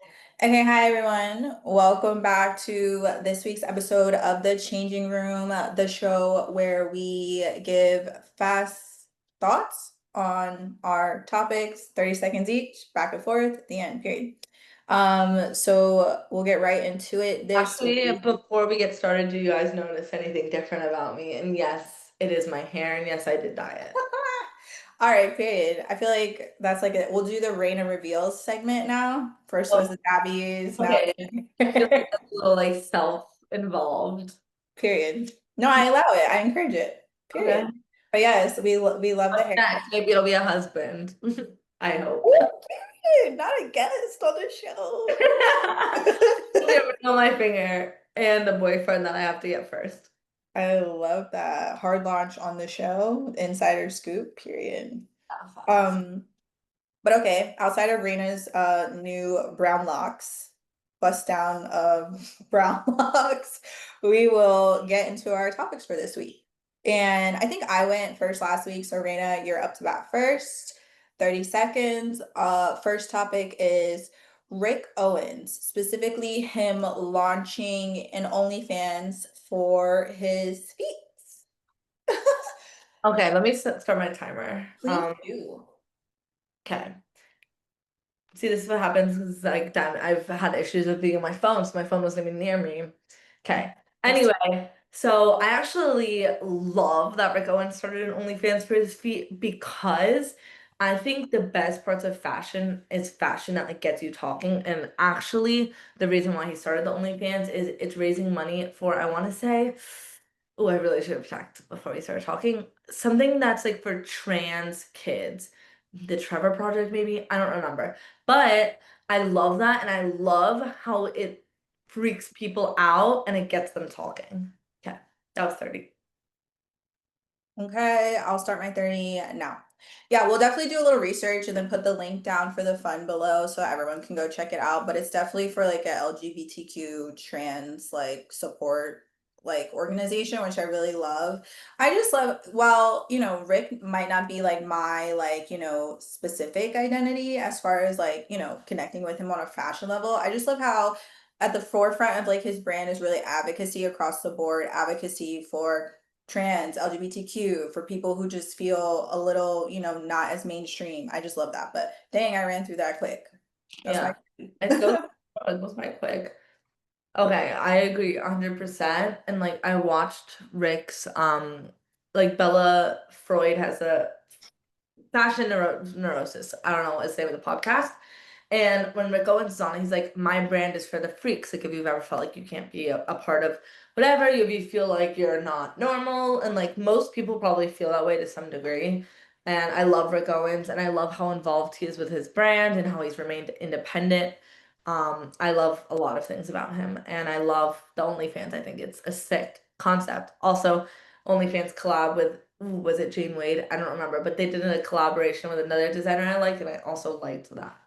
Okay, hi everyone. Welcome back to this week's episode of The Changing Room, the show where we give fast thoughts on our topics, 30 seconds each, back and forth, at the end, period. So we'll get right into it this Actually, week. before we get started, do you guys notice anything different about me? And yes, it is my hair, and yes, I did dye it. All right, period. I feel like that's like we'll do the Rayna reveals segment now. First was Oh, the Gabby's, now okay. I feel like that's a little like self-involved. period. No, I allow it. I encourage it. Period. Okay. But yes, we love the What's hair. next? Maybe it'll be a husband. I hope. Ooh, period. Not a guest on the show. It'll be a ring on my finger and a boyfriend that I have to get first. I love that. Hard launch on the show. Insider scoop, period. Yeah, facts. Um, but okay, outside of Rena's new brown locks, bust down of brown locks, we will get into our topics for this week. And I think I went first last week, so Reina, you're up to bat first. 30 seconds. First topic is Rick Owens, specifically him launching an OnlyFans for his feet. Okay, let me start my timer. Please do. Okay. See, this is what happens is like, damn, I've had issues with being on my phone, so my phone wasn't even near me. Okay. That's Anyway, so I actually love that Rick Owens started an OnlyFans for his feet because I think the best parts of fashion is fashion that like gets you talking. And actually, the reason why he started the OnlyFans is it's raising money for, I want to say, oh, I really should have checked before we started talking. Something that's like for trans kids. The Trevor Project, maybe? I don't remember. But I love that, and I love how it freaks people out and it gets them talking. Okay, that was 30. Okay, I'll start my 30 now. Yeah, we'll definitely do a little research and then put the link down for the fund below so everyone can go check it out. But it's definitely for like a LGBTQ trans like support like organization, which I really love. I just love, well, Rick might not be like my like, specific identity as far as like, connecting with him on a fashion level. I just love how at the forefront of like his brand is really advocacy across the board, advocacy for trans, LGBTQ, for people who just feel a little, not as mainstream. I just love that. But dang, I ran through that quick. That's my Yeah, it goes by quick. Okay, I agree 100%. And like I watched Rick's like Bella Freud has a fashion neurosis. I don't know what to say with the podcast. And when Rick Owens is on, he's like, my brand is for the freaks. Like, if you've ever felt like you can't be a part of whatever, if you feel like you're not normal, and like most people probably feel that way to some degree. And I love Rick Owens, and I love how involved he is with his brand and how he's remained independent. I love a lot of things about him, and I love the OnlyFans. I think it's a sick concept. Also, OnlyFans collab with, ooh, was it Jane Wade? I don't remember, but they did a collaboration with another designer I like, and I also liked that.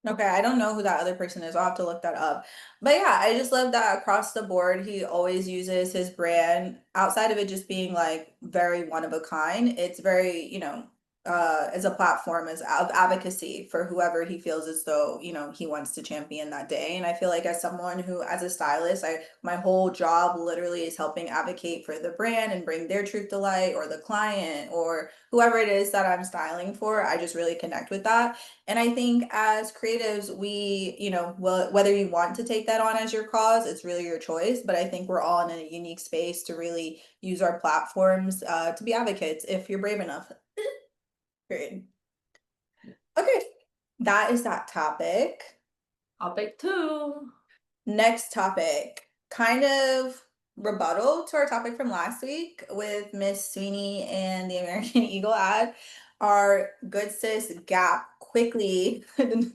Okay, I don't know who that other person is. I'll have to look that up. But yeah, I just love that across the board, he always uses his brand outside of it just being like very one of a kind. It's very, as a platform as of advocacy for whoever he feels as though, he wants to champion that day. And I feel like as someone who, as a stylist, my whole job literally is helping advocate for the brand and bring their truth to light or the client or whoever it is that I'm styling for. I just really connect with that. And I think as creatives, we, well, whether you want to take that on as your cause, it's really your choice. But I think we're all in a unique space to really use our platforms to be advocates if you're brave enough. Period. Okay, that is that topic. Topic two. Next topic, kind of rebuttal to our topic from last week with Miss Sweeney and the American Eagle ad. Our good sis Gap quickly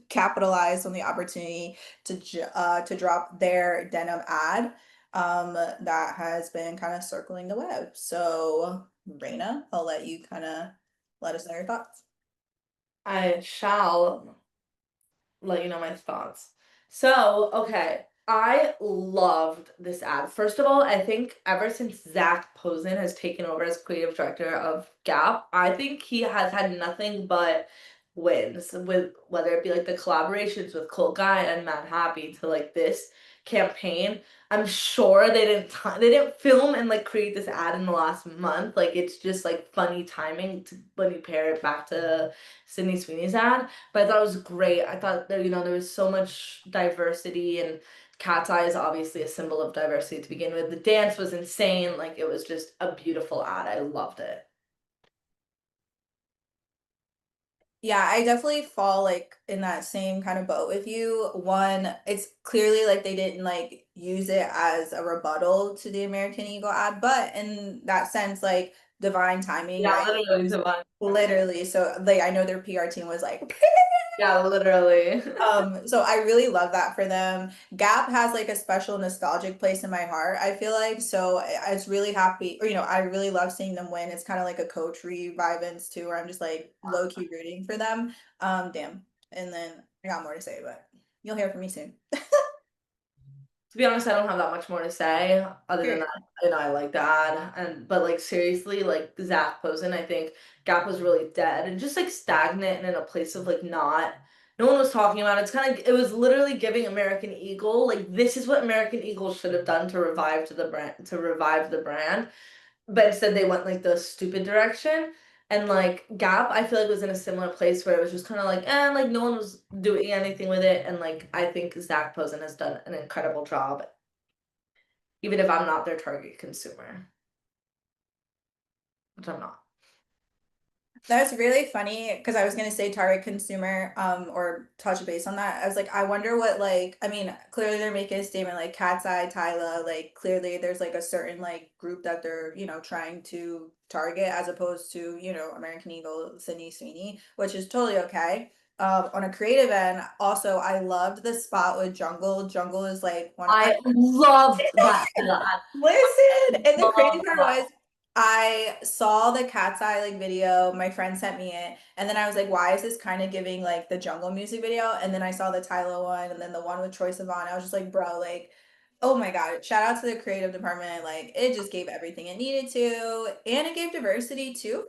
capitalized on the opportunity to drop their denim ad that has been kind of circling the web. So, Raina, I'll let you kind of let us know your thoughts. I shall let you know my thoughts. So, okay, I loved this ad. First of all, I think ever since Zach Posen has taken over as creative director of Gap, I think he has had nothing but wins, with whether it be like the collaborations with Cool Guy and Mad Happy to like this campaign. I'm sure they didn't film and like create this ad in the last month. Like it's just like funny timing to when you pair it back to Sydney Sweeney's ad. But I thought it was great. I thought that, there was so much diversity, and Cat's Eye is obviously a symbol of diversity to begin with. The dance was insane. Like it was just a beautiful ad. I loved it. Yeah, I definitely fall like in that same kind of boat with you. One, it's clearly like they didn't like use it as a rebuttal to the American Eagle ad, but in that sense, like divine timing, Yeah, right? literally, Savannah. Literally. So like I know their PR team was like Yeah, literally. so I really love that for them. Gap has like a special nostalgic place in my heart, I feel like. So I was really happy, or I really love seeing them win. It's kind of like a coach revivance too, where I'm just like low key rooting for them. Damn. And then I got more to say, but you'll hear from me soon. To be honest, I don't have that much more to say other than Period. that, I like that. And but like seriously, like Zach Posen, I think Gap was really dead and just like stagnant and in a place of like not no one was talking about it. It's kind of it was literally giving American Eagle like this is what American Eagle should have done to revive the brand. But instead they went like the stupid direction. And like Gap, I feel like was in a similar place where it was just kind of like, like no one was doing anything with it. And like I think Zach Posen has done an incredible job, even if I'm not their target consumer, which I'm not. That's really funny because I was gonna say target consumer, or touch base on that. I was like, I wonder what like I mean, clearly they're making a statement like Cat's Eye, Tyla, like clearly there's like a certain like group that they're, trying to target as opposed to, American Eagle, Sydney Sweeney, which is totally okay. On a creative end, also I loved the spot with Jungle. Jungle is like one of I loved that. Listen, and the crazy Love part that. was I saw the Cat's Eye like video. My friend sent me it, and then I was like, "Why is this kind of giving like the Jungle music video?" And then I saw the Tylo one, and then the one with Troye Sivan. I was just like, "Bro, like, oh my god!" Shout out to the creative department. Like, it just gave everything it needed to, and it gave diversity too.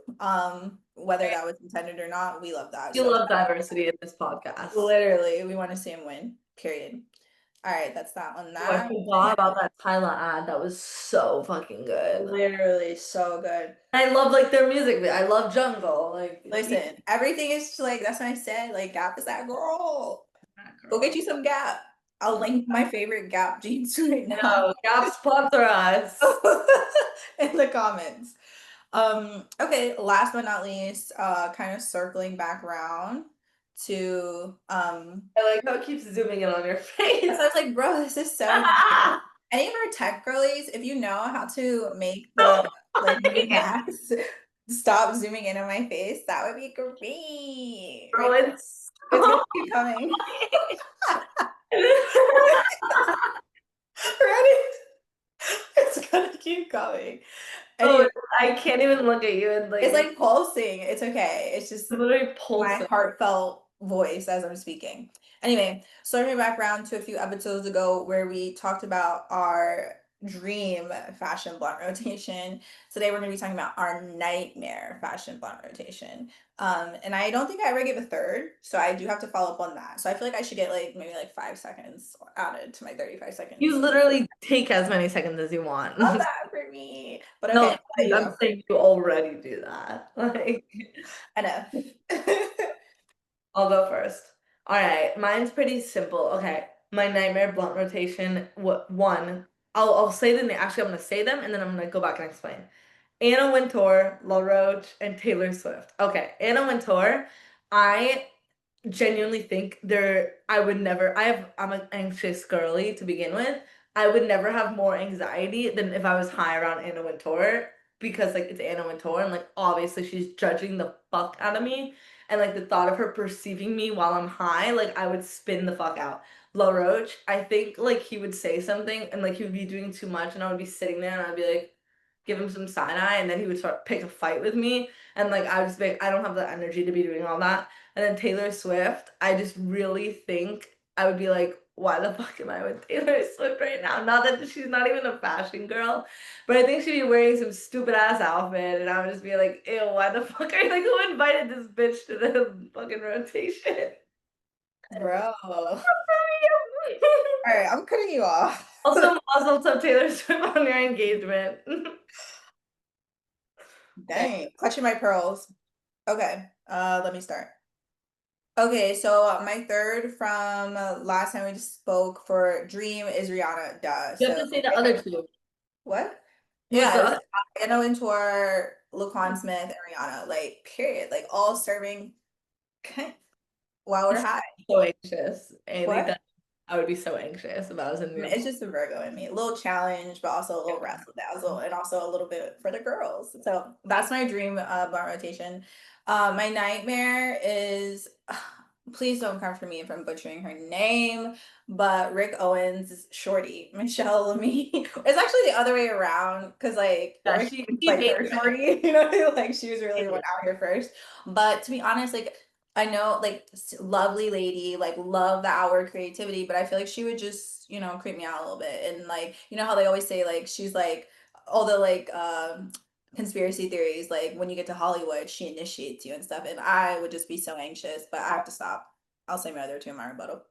Whether that was intended or not, we love that. You So love diversity in this podcast. literally, we want to see him win. Period. All right, that's that on Oh, I that. forgot about that Tyla ad. That was so fucking good. Literally so good. I love like their music. I love Jungle. Like Listen, everything is just, like that's what I said. Like Gap is that girl. that Go get girl. you some Gap. I'll link my favorite Gap jeans right You now know, Gap sponsor us. in the comments. Okay, last but not least, kind of circling back around to I like how it keeps zooming in on your so I face. was like, bro, this is so annoying. Any of our tech girlies, if you know how to make the like new Yeah. Macs stop zooming in on my face, that would be great. Bro, Right? it's It's so gonna keep coming. funny. Ready? It's gonna keep coming. Oh, Anyway, I can't even look at you and it's like like pulsing. It's okay. It's just literally my pulsing. heartfelt voice as I'm speaking. Anyway, circling back around to a few episodes ago where we talked about our dream fashion blunt rotation. Today we're going to be talking about our nightmare fashion blunt rotation. And I don't think I ever gave a third, so I do have to follow up on that. So I feel like I should get like maybe like 5 seconds added to my 35 You seconds. literally take as many seconds as you want. Love that for me. But okay, No, I'll let you I'm go. saying you already do that. Like, Enough. I'll go first. All right, mine's pretty simple. Okay, my nightmare blunt rotation. What one? I'll say the name. Actually, I'm gonna say them and then I'm gonna go back and explain. Anna Wintour, La Roche, and Taylor Swift. Okay, Anna Wintour. I genuinely think I would never I'm an anxious girly to begin with. I would never have more anxiety than if I was high around Anna Wintour because like it's Anna Wintour and like obviously she's judging the fuck out of me and like the thought of her perceiving me while I'm high, like I would spin the fuck out. La Roche, I think like he would say something and like he would be doing too much and I would be sitting there and I'd be like give him some side eye and then he would start pick a fight with me and like I would just be like I don't have the energy to be doing all that. And then Taylor Swift, I just really think I would be like, why the fuck am I with Taylor Swift right now? Not that she's not even a fashion girl, but I think she'd be wearing some stupid ass outfit, and I would just be like, ew, why the fuck are you like, who invited this bitch to the fucking rotation? Bro. All right, I'm cutting you off. Also, Mazel tov Taylor Swift on your engagement. Okay. Dang, clutching my pearls. Okay, let me start. Okay, so my third from last time we just spoke for Dream is Rihanna. Duh. You have So to say the other two. what? Who's Yeah, the it was other? Anna Wintour, Laquan Smith, and Rihanna. Like, period. Like, all serving while we're high. So anxious. What? Anything. I would be so anxious if I was in your. It's just a Virgo in me. A little challenge, but also a little razzle dazzle, and also a little bit for the girls. So that's my dream blunt rotation. My nightmare is please don't come for me if I'm butchering her name, but Rick Owens' shorty, Michelle Lemie. It's actually the other way around because like Yeah, Rick Owens is she like made her shorty, you know, like she was really the one it. out here first. But to be honest, like I know, like, lovely lady, like, love the outward creativity, but I feel like she would just, creep me out a little bit. And like, you know how they always say, like, she's like all the like conspiracy theories, like when you get to Hollywood, she initiates you and stuff. And I would just be so anxious, but I have to stop. I'll say my other two in my rebuttal.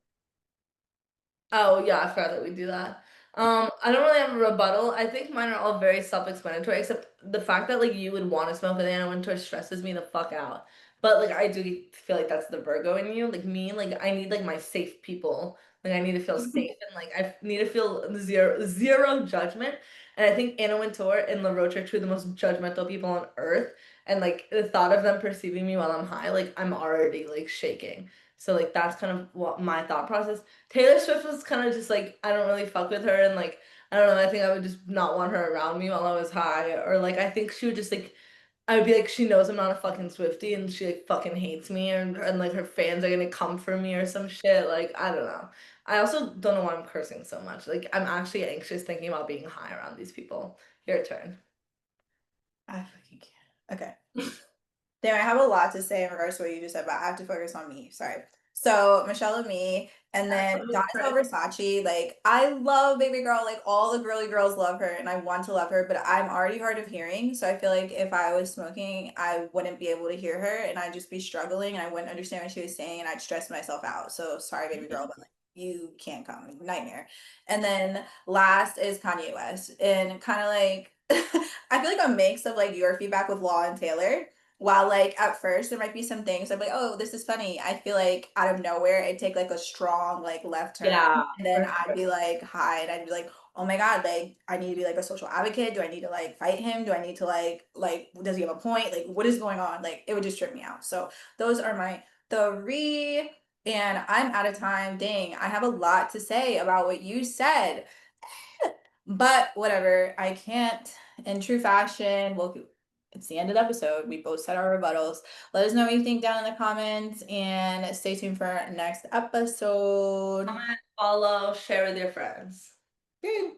Oh yeah, I forgot that we do that. I don't really have a rebuttal. I think mine are all very self-explanatory, except the fact that like you would want to smoke with Anna Wintour stresses me the fuck out. But like I do feel like that's the Virgo in you. Like me, like I need like my safe people. Like I need to feel safe and like I need to feel zero judgment. And I think Anna Wintour and La Roche are two of the most judgmental people on earth. And like the thought of them perceiving me while I'm high, like I'm already like shaking. So like that's kind of what my thought process. Taylor Swift was kind of just like I don't really fuck with her and like I don't know, I think I would just not want her around me while I was high or like I think she would just like I would be like she knows I'm not a fucking Swiftie and she like fucking hates me and like her fans are gonna come for me or some shit like I don't know. I also don't know why I'm cursing so much. Like I'm actually anxious thinking about being high around these people. Your turn. I fucking can't. Okay. Damn, I have a lot to say in regards to what you just said, but I have to focus on me. Sorry. So Michelle and me, and then Donatella Versace. Like, I love baby girl. Like, all the girly girls love her, and I want to love her, but I'm already hard of hearing. So I feel like if I was smoking, I wouldn't be able to hear her, and I'd just be struggling, and I wouldn't understand what she was saying, and I'd stress myself out. So sorry, baby girl, but like, you can't come. Nightmare. And then last is Kanye West, and kind of like I feel like a mix of like your feedback with Law and Taylor. While like at first there might be some things I'm like, oh, this is funny. I feel like out of nowhere it'd take like a strong like left turn. Yeah, And then for I'd sure. be like, hi, and I'd be like, oh my God, like I need to be like a social advocate. Do I need to like fight him? Do I need to like does he have a point? Like what is going on? Like it would just trip me out. So those are my three. And I'm out of time. Dang, I have a lot to say about what you said. But whatever, I can't. In true fashion, well, it's the end of the episode. We both said our rebuttals. Let us know what you think down in the comments and stay tuned for next episode. Comment, follow, share with your friends. Yay.